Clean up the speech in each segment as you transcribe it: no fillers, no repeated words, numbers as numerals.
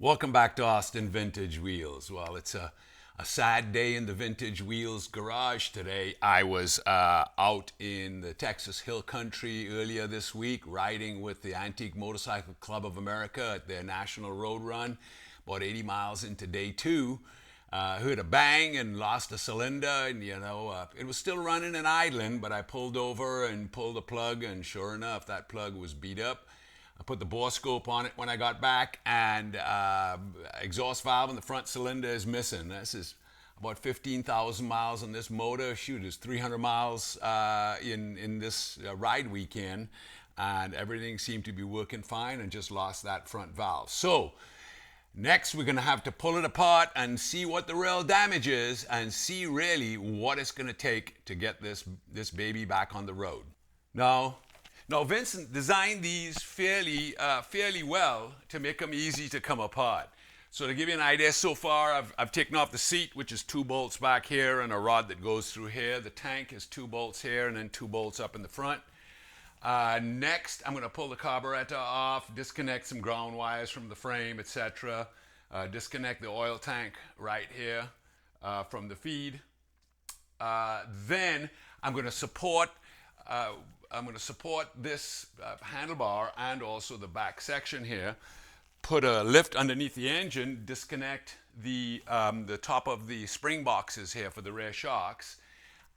Welcome back to Austin Vintage Wheels. Well, it's a sad day in the Vintage Wheels garage today. I was out in the Texas Hill Country earlier this week riding with the Antique Motorcycle Club of America at their National Road Run, about 80 miles into day two. Heard a bang and lost a cylinder, and it was still running and idling, but I pulled over and pulled the plug, and sure enough, that plug was beat up. I put the bore scope on it when I got back, and exhaust valve in the front cylinder is missing. This is about 15,000 miles on this motor. Shoot, it's 300 miles in this ride weekend, and everything seemed to be working fine, and just lost that front valve. So next, we're going to have to pull it apart and see what the real damage is, and see really what it's going to take to get this baby back on the road. Now, Vincent designed these fairly well to make them easy to come apart. So to give you an idea, so far I've taken off the seat, which is 2 bolts back here and a rod that goes through here. The tank is 2 bolts here and then 2 bolts up in the front. Next, I'm going to pull the carburetor off, disconnect some ground wires from the frame, etc. Disconnect the oil tank right here from the feed. Then I'm going to support this handlebar and also the back section here. Put a lift underneath the engine, disconnect the top of the spring boxes here for the rear shocks,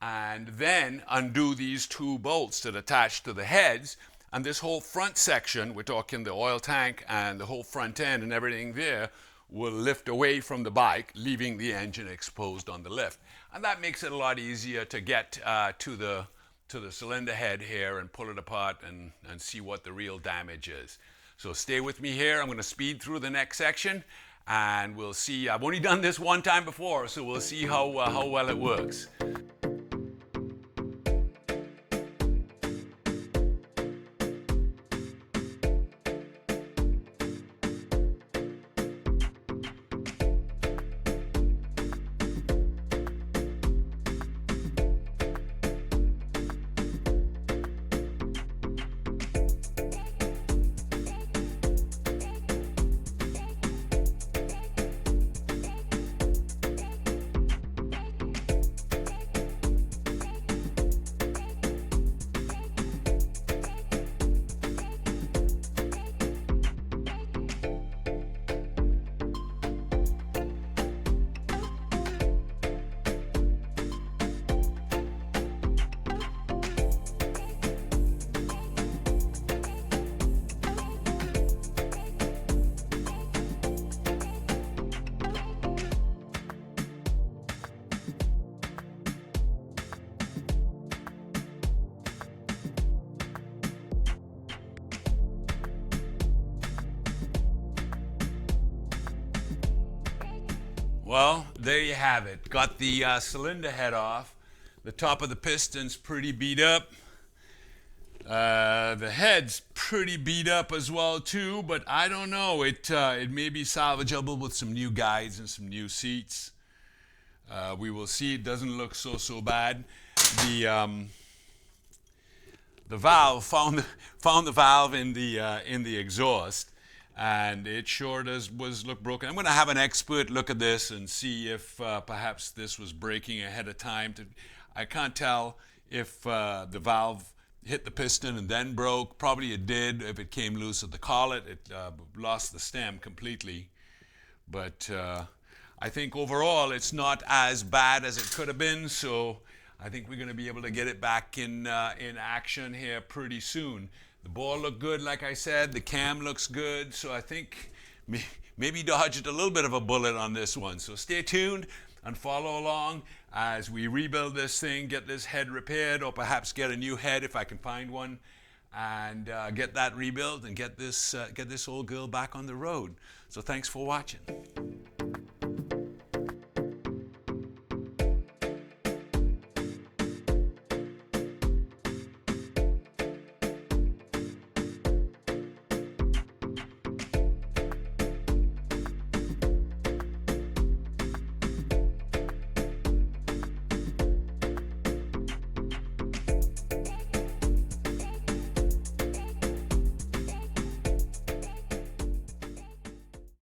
and then undo these 2 bolts that attach to the heads. And this whole front section, we're talking the oil tank and the whole front end and everything there, will lift away from the bike, leaving the engine exposed on the lift. And that makes it a lot easier to get to the cylinder head here and pull it apart and see what the real damage is. So stay with me here. I'm going to speed through the next section, and we'll see. I've only done this one time before, so we'll see how well it works. Well, there you have it. Got the cylinder head off. The top of the piston's pretty beat up. The head's pretty beat up as well too, but I don't know. It may be salvageable with some new guides and some new seats. We will see. It doesn't look so bad. The valve found the valve in the exhaust, and it sure was look broken. I'm going to have an expert look at this and see if perhaps this was breaking ahead of time. I can't tell if the valve hit the piston and then broke. Probably it did. If it came loose at the collet, it lost the stem completely. But I think overall it's not as bad as it could have been, so I think we're going to be able to get it back in action here pretty soon. The bore looked good, like I said. The cam looks good, so I think maybe dodged a little bit of a bullet on this one. So stay tuned and follow along as we rebuild this thing, get this head repaired, or perhaps get a new head if I can find one, and get that rebuilt and get this old girl back on the road. So thanks for watching.